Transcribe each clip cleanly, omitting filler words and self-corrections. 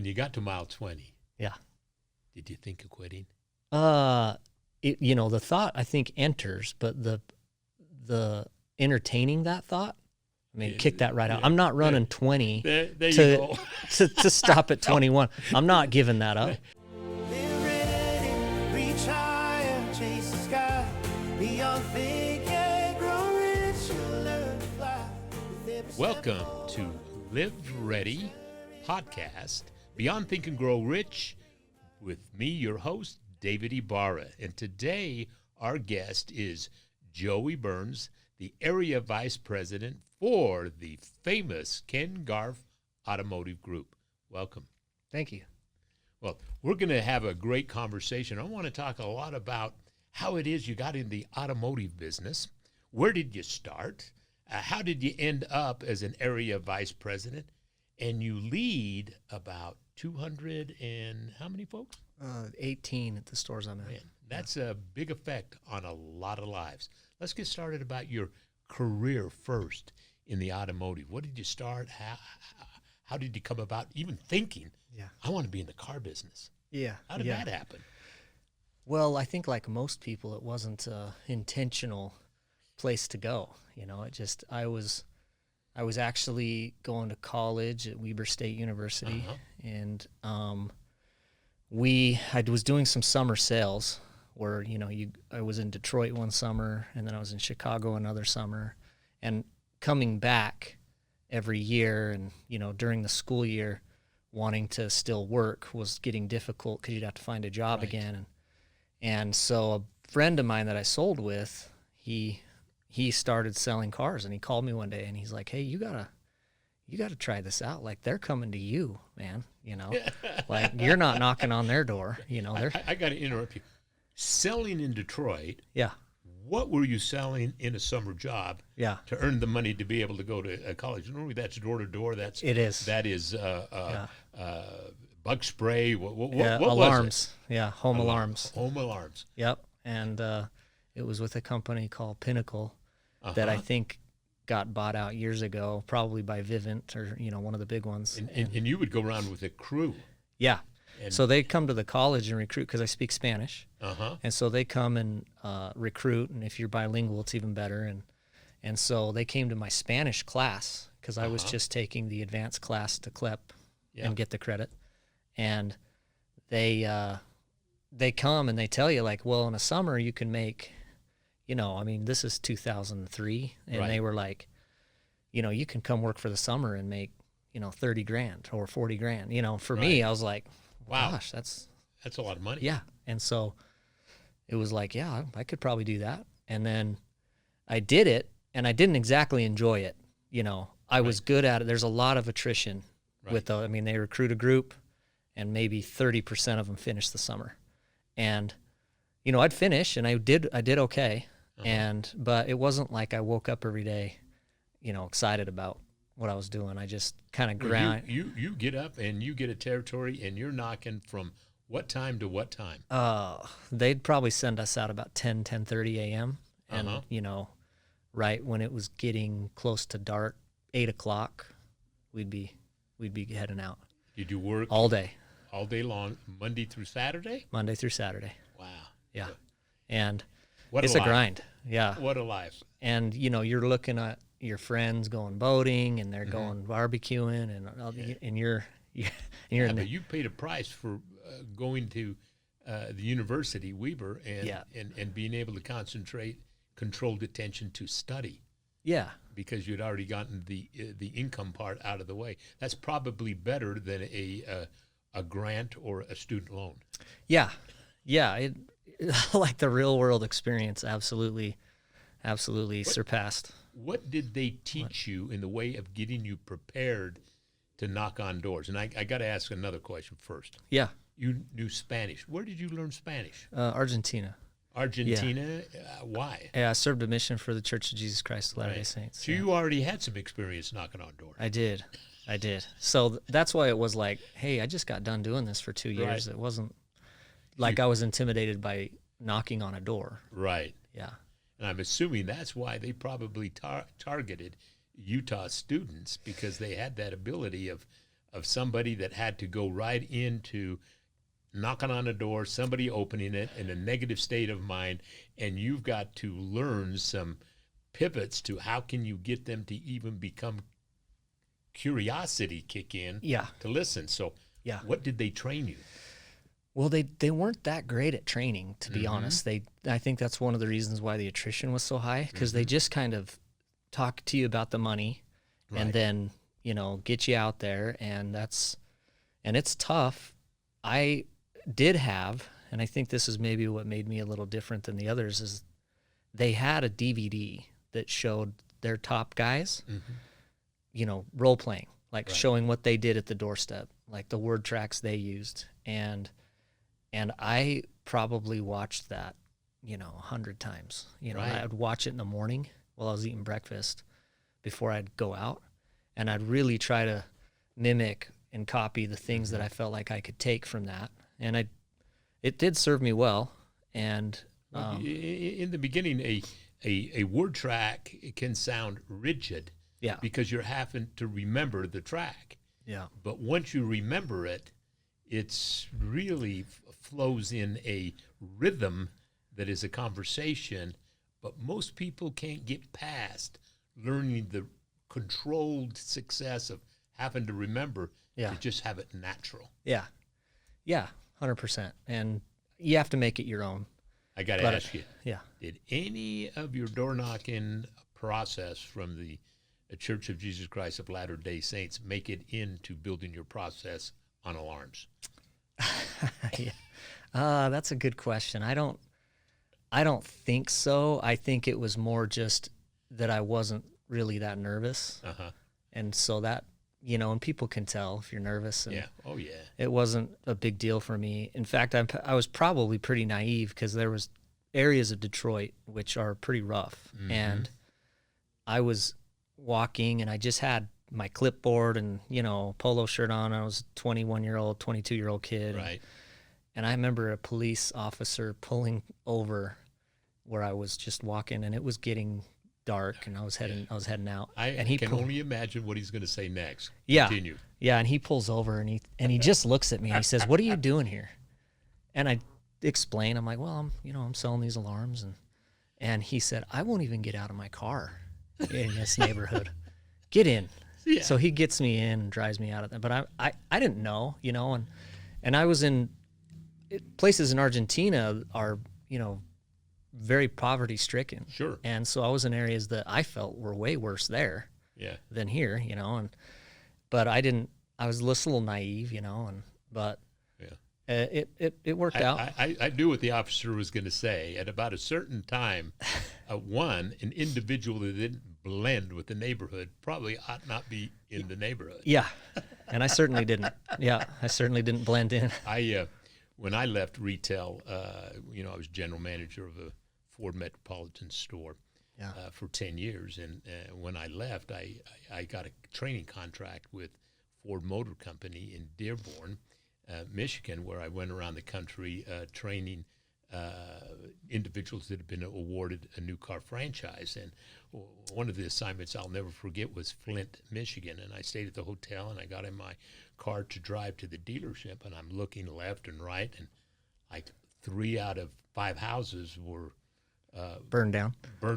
When you got to mile 20, Yeah. did you think of quitting? The thought I think enters, but the entertaining that thought, I mean, kick that right out. I'm not running 20 There you go. to stop at 21. I'm not giving that up. Live ready, reach higher, chase the sky, beyond thinking, grow rich, you'll learn to fly. With every step Welcome to Live Ready podcast, Beyond Think and Grow Rich, with me, your host, David Ibarra. And today, our guest is Joey Burns, the Area Vice President for the famous Ken Garff Automotive Group. Welcome. Thank you. Well, we're going to have a great conversation. I want to talk a lot about how it is you got in the automotive business. Where did you start? How did you end up as an area vice president? And you lead about 200 and how many folks? 18 at the stores I'm at. Man, that's a big effect on a lot of lives. Let's get started about your career first in the automotive. What did you start? How did you come about even thinking, I want to be in the car business? Yeah. How did that happen? Well, I think like most people, it wasn't an intentional place to go. You know, I was actually going to college at Weber State University, and I was doing some summer sales where, I was in Detroit one summer, and then I was in Chicago another summer, and coming back every year and, during the school year, wanting to still work was getting difficult because you'd have to find a job again. And so a friend of mine that I sold with, he started selling cars, and he called me one day and he's like, hey, you gotta try this out. Like, they're coming to you, man, like you're not knocking on their door, I got to interrupt you. Selling in Detroit. Yeah. What were you selling in a summer job? Yeah. To earn the money to be able to go to college? Normally that's door to door. That is bug spray. What alarms. Was it? Yeah. Home alarms. Home alarms. Yep. And it was with a company called Pinnacle that I think got bought out years ago, probably by Vivint or, one of the big ones. And you would go around with a crew. Yeah. So they come to the college and recruit because I speak Spanish. And so they come and recruit, and if you're bilingual, it's even better. And so they came to my Spanish class because I was just taking the advanced class to CLEP and get the credit. And they come and they tell you, like, well, in a summer you can make, this is 2003, and they were like, you can come work for the summer and make, 30 grand or 40 grand. For me, I was like, wow, gosh, that's a lot of money. Yeah. And so it was like, yeah, I could probably do that. And then I did it, and I didn't exactly enjoy it. I was good at it. There's a lot of attrition with they recruit a group, and maybe 30% of them finish the summer. And, I'd finish, and I did okay. But it wasn't like I woke up every day, excited about what I was doing. I just kind of grind. You get up and you get a territory, and you're knocking from what time to what time? They'd probably send us out about 10:30 a.m. And, right when it was getting close to dark, 8 o'clock, we'd be heading out. You do work all day long, Monday through Saturday? Monday through Saturday. Wow. Yeah. And what it's a grind. Yeah. What a life. And, you're looking at your friends going boating, and they're going barbecuing, and you're but you paid a price for going to the university, Weber, and being able to concentrate controlled attention to study. Yeah. Because you'd already gotten the income part out of the way. That's probably better than a grant or a student loan. Yeah. Yeah. Like the real world experience absolutely surpassed. What did they teach you in the way of getting you prepared to knock on doors? And I got to ask another question first. Yeah. You knew Spanish. Where did you learn Spanish? Argentina. Argentina? Yeah. Why? Yeah, I served a mission for the Church of Jesus Christ of Latter-day Saints. So you already had some experience knocking on doors. I did. So that's why it was like, hey, I just got done doing this for 2 years. It wasn't like I was intimidated by knocking on a door. Right. Yeah. And I'm assuming that's why they probably targeted Utah students, because they had that ability of of somebody that had to go right into knocking on a door, somebody opening it in a negative state of mind, and you've got to learn some pivots to how can you get them to even become curiosity kick in to listen. So what did they train you? Well, they weren't that great at training, to be honest. I think that's one of the reasons why the attrition was so high, because they just kind of talk to you about the money and then, get you out there, and it's tough. I did have, and I think this is maybe what made me a little different than the others, is they had a DVD that showed their top guys, role playing, like showing what they did at the doorstep, like the word tracks they used. And I probably watched that, 100 times. I would watch it in the morning while I was eating breakfast before I'd go out, and I'd really try to mimic and copy the things that I felt like I could take from that. And it did serve me well. And in the beginning, a word track can sound rigid, because you're having to remember the track. Yeah. But once you remember it, it's really flows in a rhythm that is a conversation. But most people can't get past learning the controlled success of having to remember to just have it natural. Yeah. 100%. And you have to make it your own. I got to ask you, Yeah. did any of your door knocking process from the Church of Jesus Christ of Latter-day Saints make it into building your process on alarms? That's a good question. I don't think so. I think it was more just that I wasn't really that nervous. And so that, and people can tell if you're nervous. And it wasn't a big deal for me. In fact, I was probably pretty naive, because there was areas of Detroit which are pretty rough. And I was walking, and I just had my clipboard and, polo shirt on. I was a 21-year-old, 22-year-old kid. Right. And I remember a police officer pulling over where I was just walking, and it was getting dark, and I was heading out. And he can only imagine what he's going to say next. Yeah. Continue. Yeah, and he pulls over, and he just looks at me, and he says, "What are you doing here?" And I explain. I'm like, "Well, I'm selling these alarms," and he said, "I won't even get out of my car in this neighborhood. Get in." Yeah. So he gets me in and drives me out of there. But I didn't know, and I was in places in Argentina are, very poverty stricken. Sure. And so I was in areas that I felt were way worse there than here, but I was a little naive, it worked out. I knew what the officer was going to say. At about a certain time, an individual that didn't blend with the neighborhood probably ought not be in the neighborhood. Yeah, and I certainly didn't. Yeah, I certainly didn't blend in. When I left retail, I was general manager of a Ford Metropolitan store for 10 years. And when I left, I got a training contract with Ford Motor Company in Dearborn, Michigan, where I went around the country training individuals that had been awarded a new car franchise. And one of the assignments I'll never forget was Flint, Michigan. And I stayed at the hotel, and I got in my car to drive to the dealership, and I'm looking left and right, and like 3 out of 5 houses were burned down, or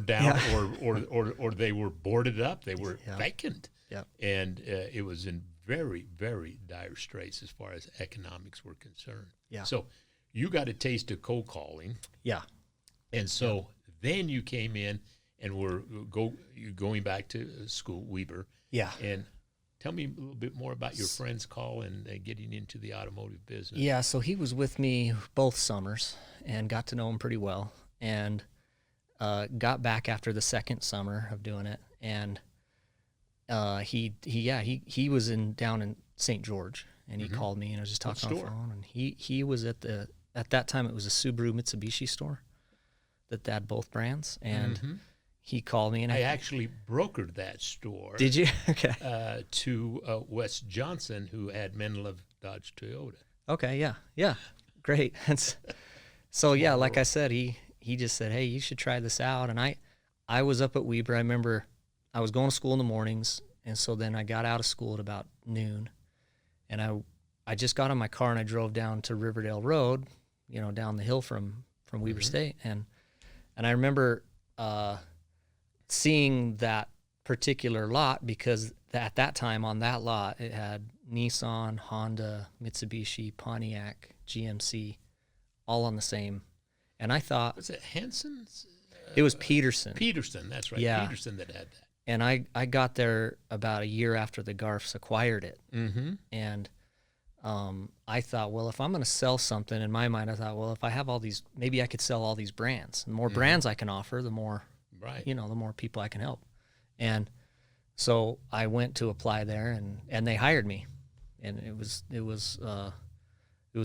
they were boarded up. They were vacant. Yeah. And it was in very, very dire straits as far as economics were concerned. Yeah. So you got a taste of cold calling. Yeah. And so then you came in and were going back to school, Weber. Yeah. And tell me a little bit more about your friend's call and getting into the automotive business. Yeah, so he was with me both summers and got to know him pretty well, and got back after the second summer of doing it, and he was down in St. George, and he called me, and I was just talking on the phone, and he was at that time it was a Subaru Mitsubishi store that had both brands, and he called me, and I actually brokered that store. Did you? Okay. To Wes Johnson, who had Men Love Dodge Toyota. Okay, yeah, great. So yeah, like I said, he just said, "Hey, you should try this out." And I was up at Weber. I remember I was going to school in the mornings, and so then I got out of school at about noon, And I just got in my car and I drove down to Riverdale Road, down the hill from Weber State. And I remember seeing that particular lot because at that time on that lot, it had Nissan, Honda, Mitsubishi, Pontiac, GMC, all on the same. And I thought... Was it Henson's? It was Peterson. Peterson, that's right. Yeah. Peterson that had that. And I got there about a year after the Garffs acquired it. Mm-hmm. And I thought, well, if I'm going to sell something, in my mind, I thought, well, if I have all these, maybe I could sell all these brands. The more brands I can offer, the more, the more people I can help. And so I went to apply there, and they hired me, and it was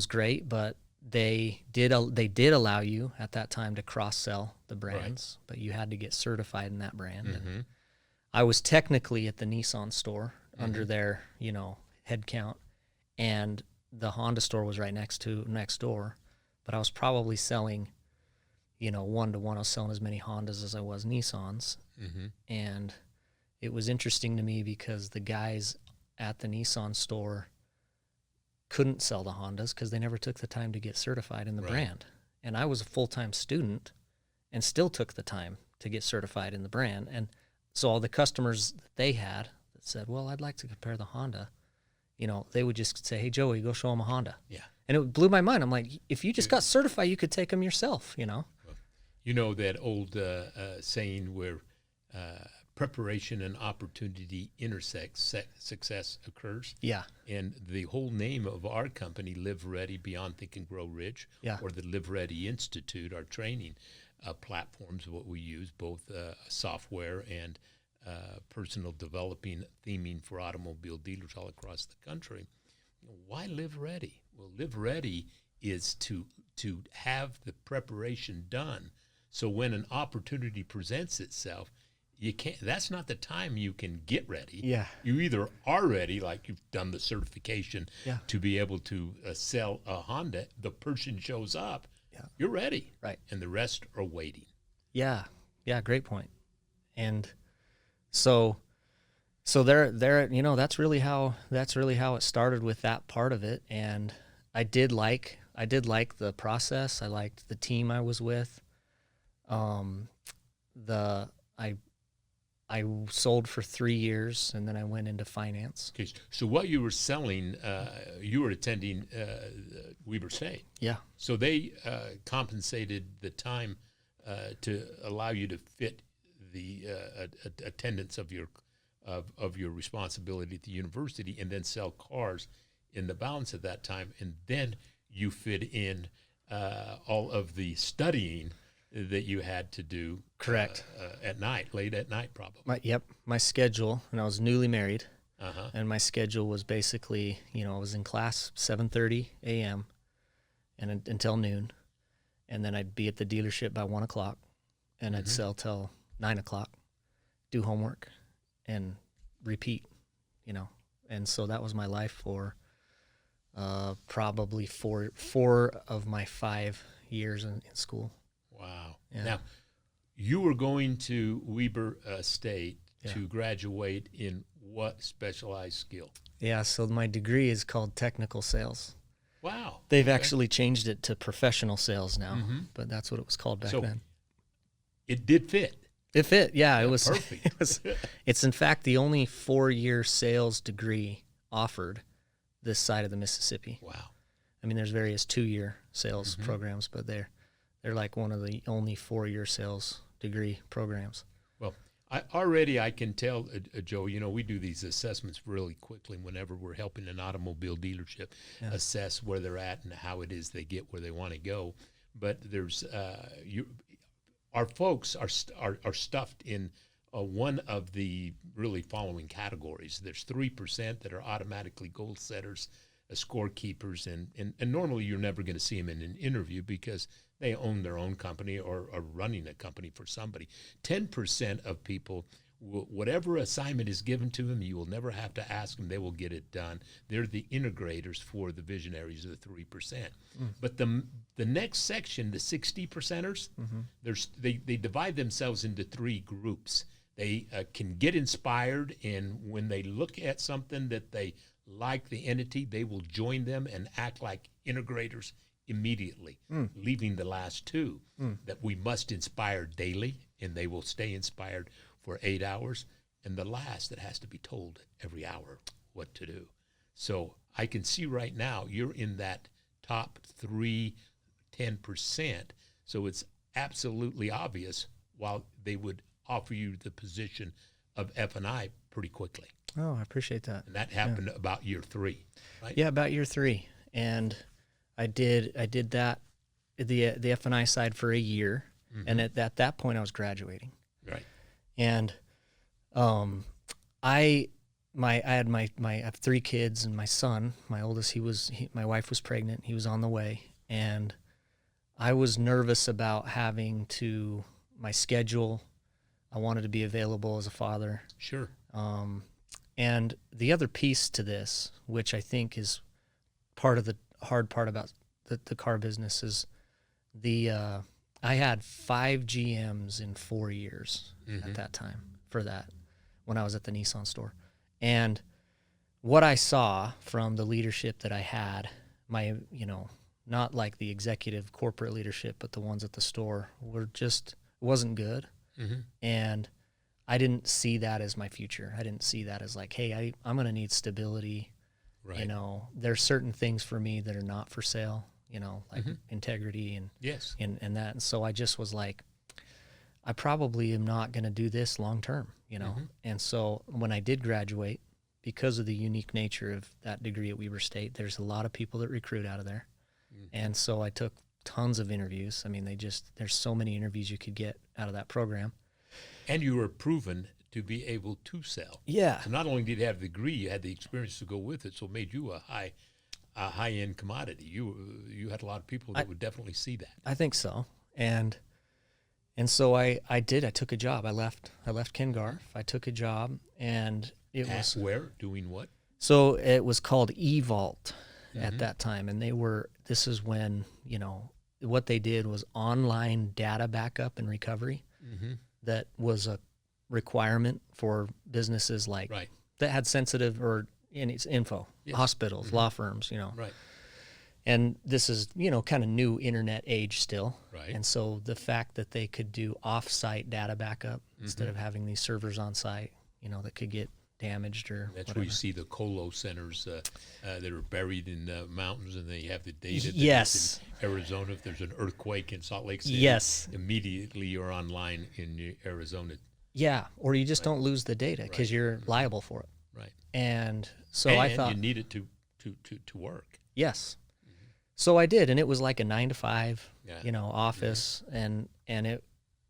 great. But they did allow you at that time to cross sell the brands, but you had to get certified in that brand. Mm-hmm. And I was technically at the Nissan store under their head count, and the Honda store was right next door. But I was probably selling, 1-to-1. I was selling as many Hondas as I was Nissans, and it was interesting to me because the guys at the Nissan store couldn't sell the Hondas because they never took the time to get certified in the brand. And I was a full-time student and still took the time to get certified in the brand. And so all the customers that they had that said, well, I'd like to compare the Honda, they would just say, hey, Joey, go show them a Honda. Yeah. And it blew my mind. I'm like, if you just got certified, you could take them yourself, Well, that old saying where preparation and opportunity intersect, success occurs. Yeah. And the whole name of our company, Live Ready, Beyond Think and Grow Rich, or the Live Ready Institute, our training platforms, what we use, both software and personal developing theming for automobile dealers all across the country. Why Live Ready? Well, Live Ready is to have the preparation done, so when an opportunity presents itself, you can't. That's not the time you can get ready. Yeah. You either are ready, like you've done the certification to be able to sell a Honda. The person shows up. Yeah. You're ready. Right. And the rest are waiting. Yeah. Yeah. Great point. And so there, that's really how it started with that part of it. And I did like the process. I liked the team I was with. I sold for 3 years, and then I went into finance. Okay, so what you were selling, you were attending Weber State. Yeah. So they compensated the time to allow you to fit the attendance of your responsibility at the university, and then sell cars in the balance of that time, and then you fit in all of the studying that you had to do. Correct. At night, late at night, probably. My schedule, and I was newly married, and my schedule was basically, I was in class 7:30 a.m. and until noon, and then I'd be at the dealership by 1 o'clock, and I'd sell till 9 o'clock, do homework, and repeat, and so that was my life for probably four of my 5 years in school. Wow. Yeah. Now, you were going to Weber State to graduate in what specialized skill? Yeah, so my degree is called technical sales. Wow. They've actually changed it to professional sales now, but that's what it was called back then. It did fit. It fit, yeah. It was perfect. It's in fact the only 4-year sales degree offered this side of the Mississippi. Wow. I mean, there's various 2-year sales programs, but they're like one of the only 4-year sales degree programs. Well, I can tell, Joe, we do these assessments really quickly whenever we're helping an automobile dealership assess where they're at and how it is they get where they want to go. But there's our folks are stuffed in one of the really following categories. There's 3% that are automatically goal setters, scorekeepers, and normally you're never going to see them in an interview because they own their own company or are running a company for somebody. 10% of people, whatever assignment is given to them, you will never have to ask them. They will get it done. They're the integrators for the visionaries of the 3%. But the next section, the 60%ers, they divide themselves into 3 groups. They can get inspired, and when they look at something that they like the entity, they will join them and act like integrators immediately, leaving the last two that we must inspire daily, and they will stay inspired for 8 hours, and the last that has to be told every hour what to do. So I can see right now you're in that top 10%. So it's absolutely obvious while they would offer you the position of F&I pretty quickly. Oh, I appreciate that. And that happened about year 3, right? Yeah, about year 3. And I did that, the F&I side for a year. And at that point I was graduating. Right. And I have 3 kids, and my son, my oldest, my wife was pregnant. He was on the way, and I was nervous about my schedule. I wanted to be available as a father. Sure. And the other piece to this, which I think is part of the hard part about the car business, is I had 5 GMs in 4 years at that time for that, when I was at the Nissan store. And what I saw from the leadership that I had, not like the executive corporate leadership, but the ones at the store, wasn't good. And I didn't see that as my future. I didn't see that as like, hey, I'm going to need stability. Right. There's certain things for me that are not for sale, like integrity and that. And so I just was like, I probably am not going to do this long term, And so when I did graduate, because of the unique nature of that degree at Weber State, there's a lot of people that recruit out of there. And so I took tons of interviews. I mean, there's so many interviews you could get out of that program. And you were proven to be able to sell. Yeah. So not only did you have the degree, you had the experience to go with it, so it made you a high-end commodity. You had a lot of people that would definitely see that. I think so. And so I took a job. I left Ken Garff. I took a job, and it was where? Doing what? So it was called eVault at that time, and this is when, what they did was online data backup and recovery. That was a requirement for businesses like that had sensitive or info, hospitals, law firms, Right. And this is, kind of new internet age still. Right. And so the fact that they could do off-site data backup instead of having these servers on site, that could get damaged or That's whatever. where you see the colo centers that are buried in the mountains, and they have the data. Yes. In Arizona, if there's an earthquake in Salt Lake City, yes, immediately you're online in Arizona. Yeah, or you just don't lose the data because you're liable for it. Right. And so I thought you need it to work. Yes. So I did, and it was like a 9 to 5, office, and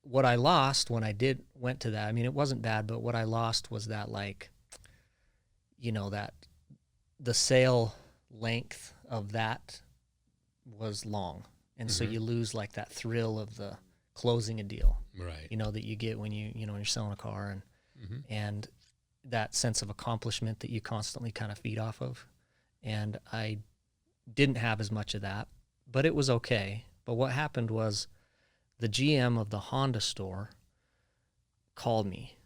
what I lost when I went to that, I mean, it wasn't bad, but what I lost was that, like, that the sale length of that was long, and so you lose like that thrill of the closing a deal, right? That you get when you're selling a car, and that sense of accomplishment that you constantly kind of feed off of, and I didn't have as much of that, but it was okay. But what happened was the GM of the Honda store called me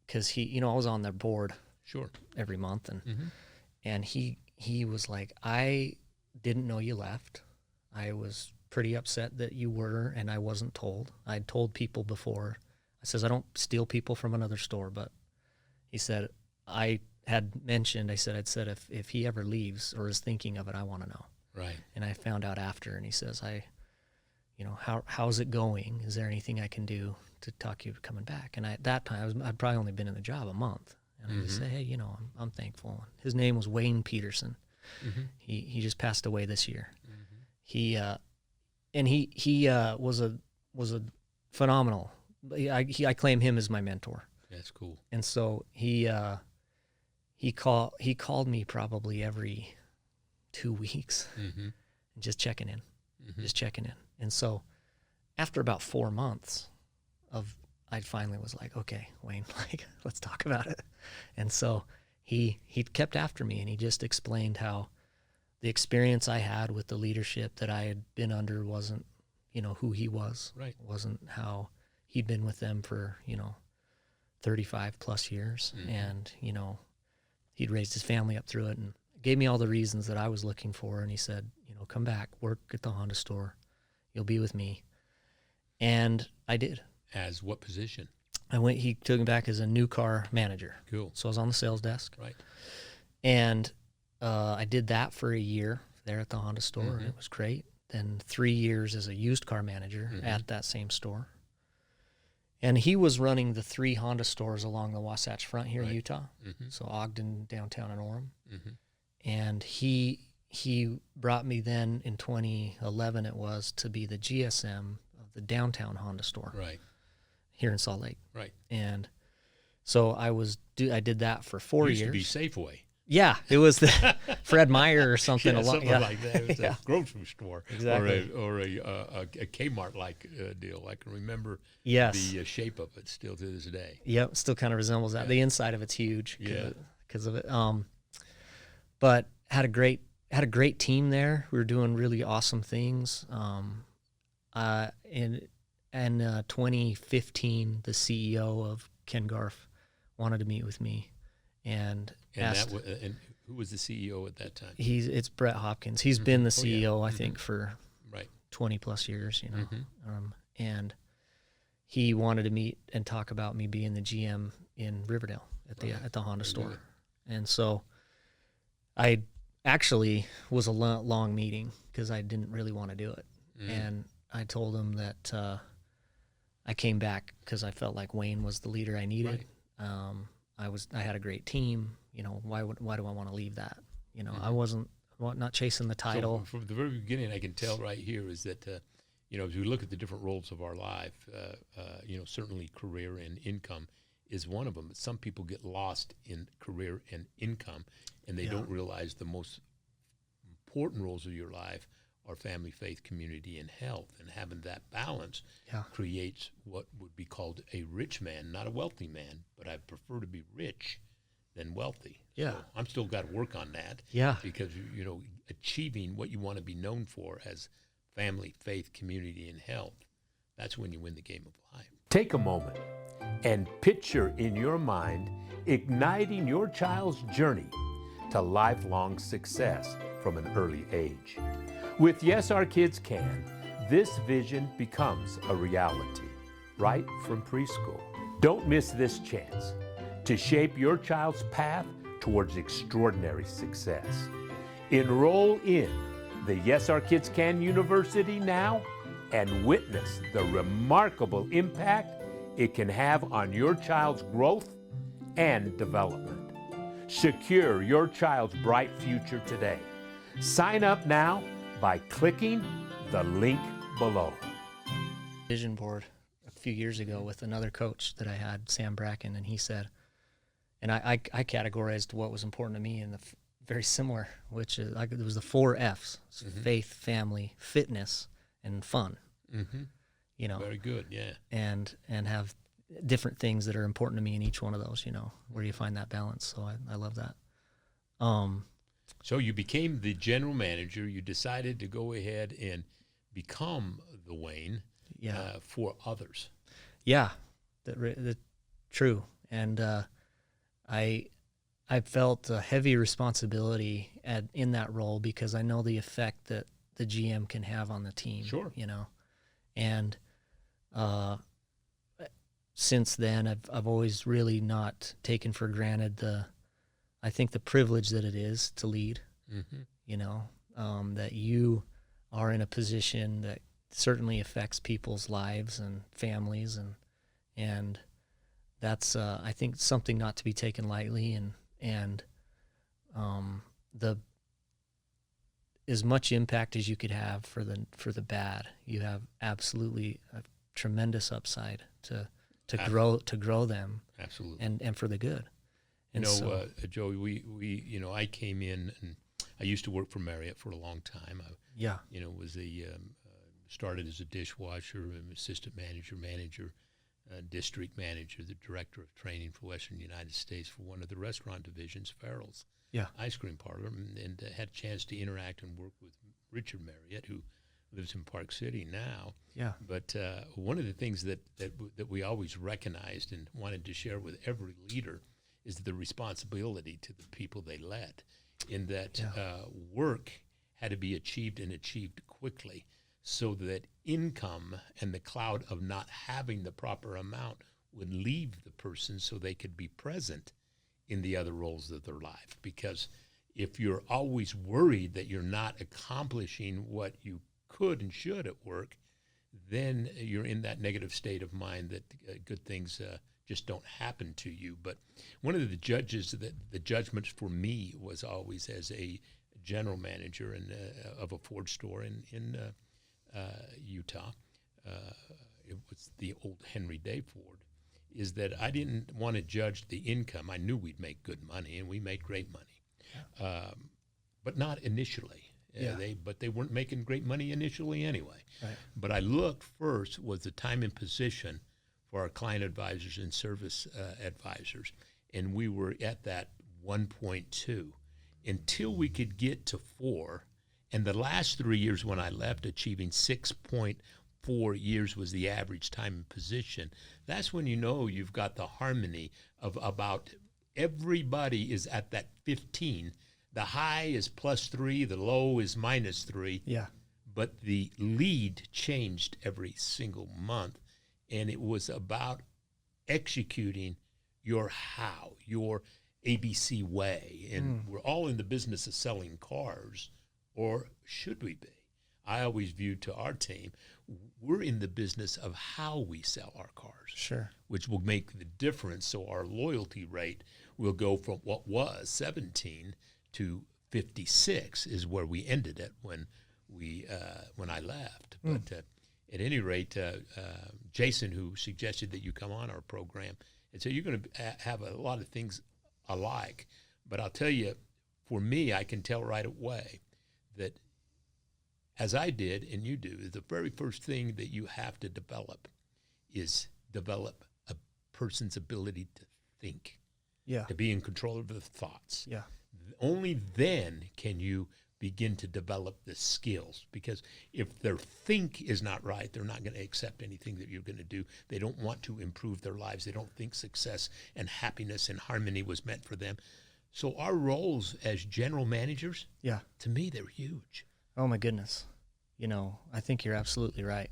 because I was on their board every month, and he was like, I didn't know you left. I was pretty upset that you were, and I wasn't told. I'd told people before. I says, I don't steal people from another store, but he said, I said if he ever leaves or is thinking of it, I want to know. Right. And I found out after, and he says, how's it going? Is there anything I can do to talk you to coming back? And at that time, I'd probably only been in the job a month. And I just said, hey, I'm thankful. His name was Wayne Peterson. He just passed away this year. He was a phenomenal. I claim him as my mentor. That's cool. And so he called me probably every 2 weeks, and just checking in. And so after about 4 months I finally was like, okay, Wayne, like, let's talk about it. And so he kept after me, and he just explained how the experience I had with the leadership that I had been under wasn't, who he was. Right. Wasn't how he'd been with them for, 35 plus years. And, he'd raised his family up through it. gave me all the reasons that I was looking for, and he said, come back, work at the Honda store. You'll be with me. And I did. As what position? He took me back as a new car manager. Cool. So I was on the sales desk. Right. And I did that for a year there at the Honda store, and it was great. Then 3 years as a used car manager at that same store. And he was running the 3 Honda stores along the Wasatch Front here in Utah. So Ogden, downtown, and Orem. And he brought me then in 2011 it was to be the GSM of the downtown Honda store. Right. Here in Salt Lake. Right. And so I did that for 4 years. Used to be Safeway. Yeah, it was the Fred Meyer or something. Something like that. It was a grocery store. Exactly. Or a Kmart-like deal. I can remember the shape of it still to this day. Yep, still kind of resembles that. Yeah. The inside of it's huge because of it. But had a great team there. We were doing really awesome things. In 2015, the CEO of Ken Garff wanted to meet with me, and asked, and who was the CEO at that time? It's Brett Hopkins. He's been the CEO, I think, for 20 plus years. And he wanted to meet and talk about me being the GM in Riverdale at the Honda store. And so I actually was a long meeting because I didn't really want to do it. And I told him that I came back because I felt like Wayne was the leader I needed. I had a great team. Why do I want to leave that? I wasn't not chasing the title. So from the very beginning, I can tell right here is that as we look at the different roles of our life, certainly career and income is one of them. But some people get lost in career and income, and they don't realize the most important roles of your life are family, faith, community, and health. And having that balance creates what would be called a rich man, not a wealthy man, but I prefer to be rich than wealthy. Yeah. So I'm still got to work on that. Yeah. Because, achieving what you want to be known for as family, faith, community, and health, that's when you win the game of life. Take a moment and picture in your mind igniting your child's journey to lifelong success from an early age. With Yes, Our Kids Can, this vision becomes a reality right from preschool. Don't miss this chance to shape your child's path towards extraordinary success. Enroll in the Yes, Our Kids Can University now and witness the remarkable impact it can have on your child's growth and development. Secure your child's bright future today. Sign up now by clicking the link below. Vision board a few years ago with another coach that I had, Sam Bracken, and he said, and I categorized what was important to me in the very similar, which is it was the 4 F's: faith, family, fitness, and fun. Very good, yeah. And have different things that are important to me in each one of those. Where you find that balance. So I love that. So you became the general manager. You decided to go ahead and become the Wayne for others. Yeah, true. And I felt a heavy responsibility in that role because I know the effect that the GM can have on the team. Sure. And since then, I've always really not taken for granted I think the privilege that it is to lead, that you are in a position that certainly affects people's lives and families, and that's I think something not to be taken lightly, and as much impact as you could have for the bad, you have absolutely a tremendous upside to grow them, absolutely, and for the good. And Joey, we I came in and I used to work for Marriott for a long time. Was started as a dishwasher, assistant manager, district manager, the director of training for Western United States for one of the restaurant divisions, Farrell's ice cream parlor, and had a chance to interact and work with Richard Marriott, who lives in Park City now. Yeah. But one of the things that we always recognized and wanted to share with every leader is the responsibility to the people they led. in that Yeah. work had to be achieved and achieved quickly, so that income and the cloud of not having the proper amount would leave the person so they could be present in the other roles of their life. Because if you're always worried that you're not accomplishing what you could and should at work, then you're in that negative state of mind that good things just don't happen to you. But one of the judgments for me was always as a general manager of a Ford store in Utah. It was the old Henry Day Ford. Is that I didn't want to judge the income. I knew we'd make good money, and we made great money, but not initially. But they weren't making great money initially anyway. Right. But I looked first was the time and position for our client advisors and service advisors, and we were at that 1.2 until we could get to 4. And the last 3 years when I left, achieving 6.4 years was the average time and position. That's when you know you've got the harmony of about everybody is at that 15. The high is +3, the low is -3. Yeah. But the lead changed every single month, and it was about executing your how, your ABC way. And we're all in the business of selling cars, or should we be? I always viewed to our team, we're in the business of how we sell our cars. Sure. Which will make the difference. So our loyalty rate will go from what was 17 to 56 is where we ended at when I left. But at any rate, Jason, who suggested that you come on our program, and so you're going to have a lot of things alike. But I'll tell you, for me, I can tell right away that as I did and you do, the very first thing that you have to develop is develop a person's ability to think, Yeah. to be in control of their thoughts. Yeah. Only then can you begin to develop the skills, because if their think is not right, they're not going to accept anything that you're going to do. They don't want to improve their lives. They don't think success and happiness and harmony was meant for them. So our roles as general managers, Yeah. to me, they're huge. Oh my goodness. I think you're absolutely right.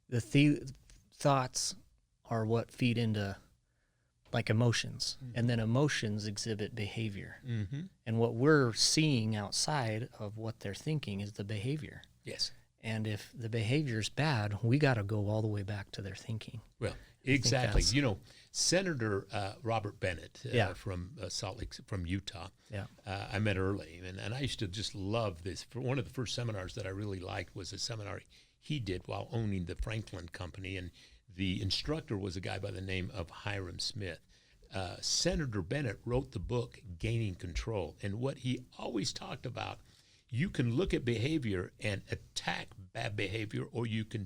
The thoughts are what feed into like emotions, and then emotions exhibit behavior. Mm-hmm. And what we're seeing outside of what they're thinking is the behavior. Yes. And if the behavior is bad, we got to go all the way back to their thinking. Well, exactly. that's- Senator Robert Bennett from Salt Lake, from Utah, Yeah. I met early, and I used to just love this. For one of the first seminars that I really liked was a seminar he did while owning the Franklin Company, and the instructor was a guy by the name of Hiram Smith. Senator Bennett wrote the book Gaining Control, and what he always talked about, you can look at behavior and attack bad behavior, or you can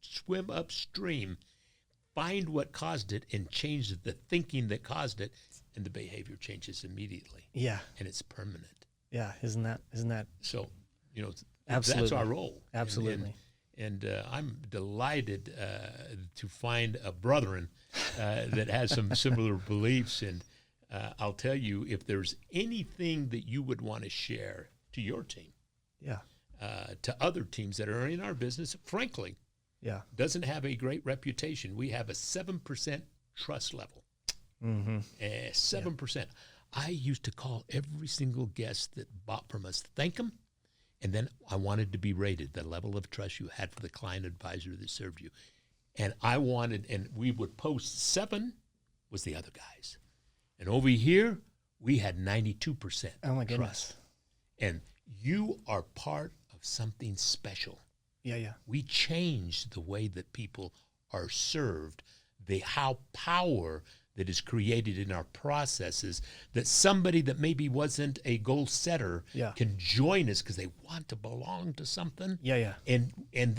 swim upstream, find what caused it, and change the thinking that caused it, and the behavior changes immediately, Yeah. and it's permanent. Yeah. Isn't that So, that's Absolutely. our role. Absolutely. And I'm delighted to find a brethren that has some similar beliefs. And I'll tell you, if there's anything that you would want to share to your team, Yeah. to other teams that are in our business, frankly, Yeah. doesn't have a great reputation. We have a 7% trust level. Mm-hmm. 7%. I used to call every single guest that bought from us, thank them, and then I wanted to be rated the level of trust you had for the client advisor that served you. And we would post 7 was the other guys. And over here, we had 92% Oh my goodness. trust. And you are part of something special. Yeah. Yeah. We changed the way that people are served, how power that is created in our processes, that somebody that maybe wasn't a goal setter Yeah. can join us because they want to belong to something. Yeah. Yeah. And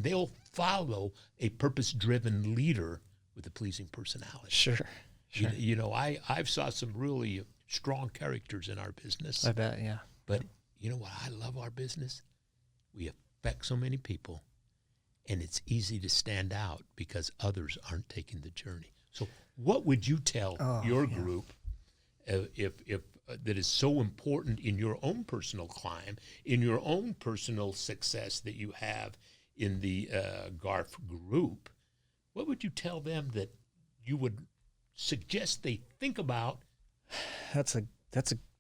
they'll follow a purpose-driven leader with a pleasing personality. Sure. Sure. I've saw some really strong characters in our business. I bet. Yeah. But you know what? I love our business. We affect so many people, and it's easy to stand out because others aren't taking the journey. So what would you tell your group if that is so important in your own personal climb, in your own personal success that you have in the Garff Group, what would you tell them that you would suggest they think about? That's a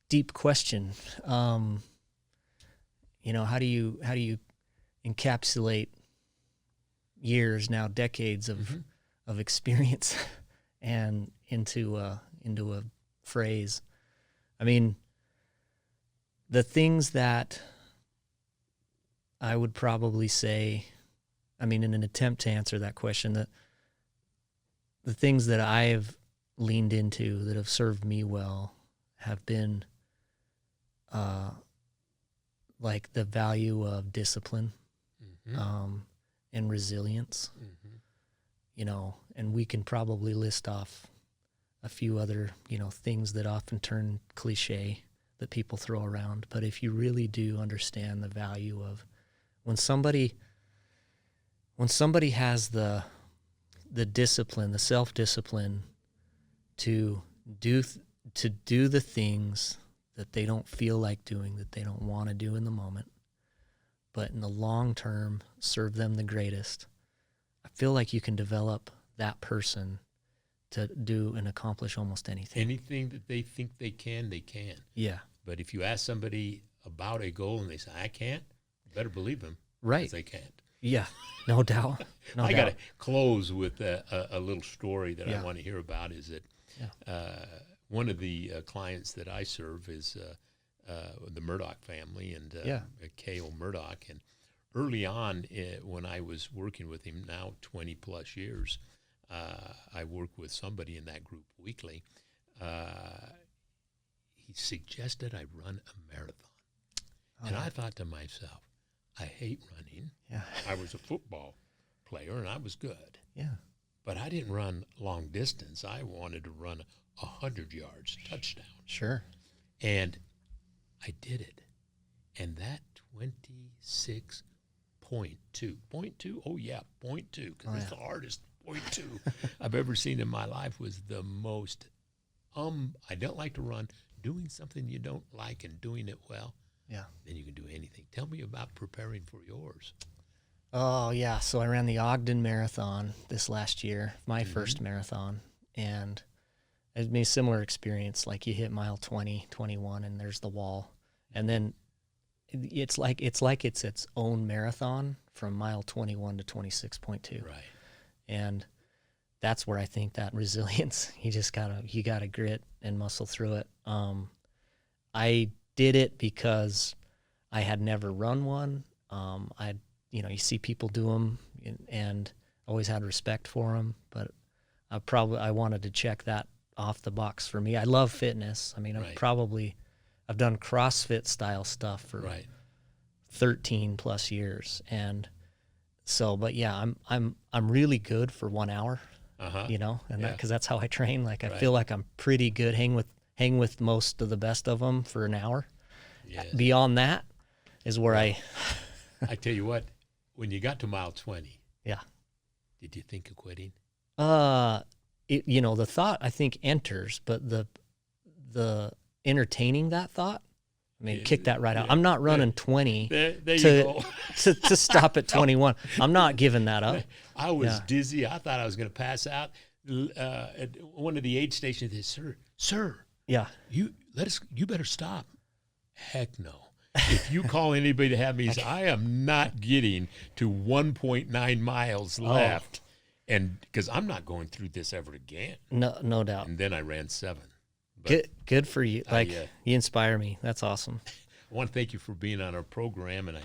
deep question. You know, how do you encapsulate years, now decades of experience and into a phrase? I mean, the things that I would probably say, I mean, in an attempt to answer that question, that the things that I have leaned into that have served me well have been like the value of discipline and resilience, you know, and we can probably list off a few other, you know, things that often turn cliche that people throw around. But if you really do understand the value of when somebody has the discipline, the self-discipline to do the things that they don't feel like doing, that they don't want to do in the moment, but in the long term serve them the greatest, I feel like you can develop that person to do and accomplish almost anything. Anything that they think they can, they can. Yeah. But if you ask somebody about a goal and they say, I can't, you better believe them. Right. 'Cause they can't. Yeah, no doubt. I got to close with a little story that I want to hear about. Is that one of the clients that I serve is the Murdoch family and K.O. Murdoch. And early on, when I was working with him, now 20 plus years, I work with somebody in that group weekly. He suggested I run a marathon. And I thought to myself, I hate running. Yeah. I was a football player, and I was good. Yeah. But I didn't run long distance. I wanted to run 100 yards, touchdown. Sure. And I did it. And that 26.2. .2? Oh, yeah, 0.2, because it's the hardest 0.2 I've ever seen in my life. Was the most, I don't like to run. Doing something you don't like and doing it well, then you can do anything. Tell me about preparing for yours. Oh, yeah. So I ran the Ogden Marathon this last year, my first marathon, and it made a similar experience. Like you hit mile 20, 21, and there's the wall. And then it's like it's its own marathon from mile 21 to 26.2. Right. And that's where I think that resilience, you gotta grit and muscle through it. I did it because I had never run one. You see people do them and always had respect for them, but I wanted to check that off the box for me. I love fitness. I mean, I've done CrossFit style stuff for 13 plus years. And so, but yeah, I'm really good for 1 hour, you know, and because that's how I train. Like, I feel like I'm pretty good. Hang with most of the best of them for an hour. Yes. Beyond that is where I tell you what, when you got to mile 20, yeah, did you think of quitting? The thought I think enters, but the entertaining that thought, I mean, kick that right out. I'm not running 20 there you go. to stop at 21. I'm not giving that up. I was dizzy. I thought I was going to pass out. At one of the aid stations, they said, sir, you better stop. Heck no. If you call anybody to have me, I am not getting to 1.9 miles left, and because I'm not going through this ever again. No doubt. And then I ran 7. But, good for you. You inspire me. That's awesome. I want to thank you for being on our program, and I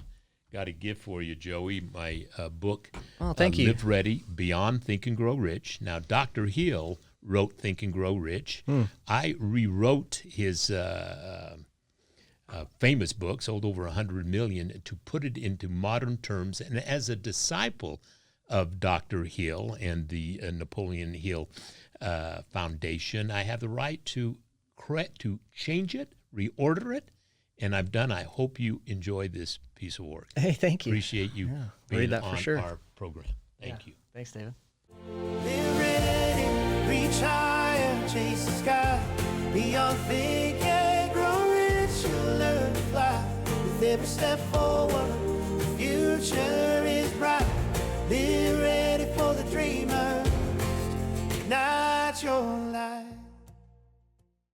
got a gift for you, Joey. My book. Oh, thank you. Live Ready, Beyond Think and Grow Rich. Now, Dr. Hill wrote Think and Grow Rich. I rewrote his famous book, sold over 100 million, to put it into modern terms. And as a disciple of Dr. Hill and the Napoleon Hill Foundation, I have the right to change it, reorder it, and I've done. I hope you enjoy this piece of work. Hey, thank you. Appreciate you being that on for sure. our program. Thank you. Thanks, David. Live ready, reach higher, chase the sky, beyond think and grow. rich, you'll learn to fly. With every step forward, the future is bright. Be ready for the dreamers. Ignite your light.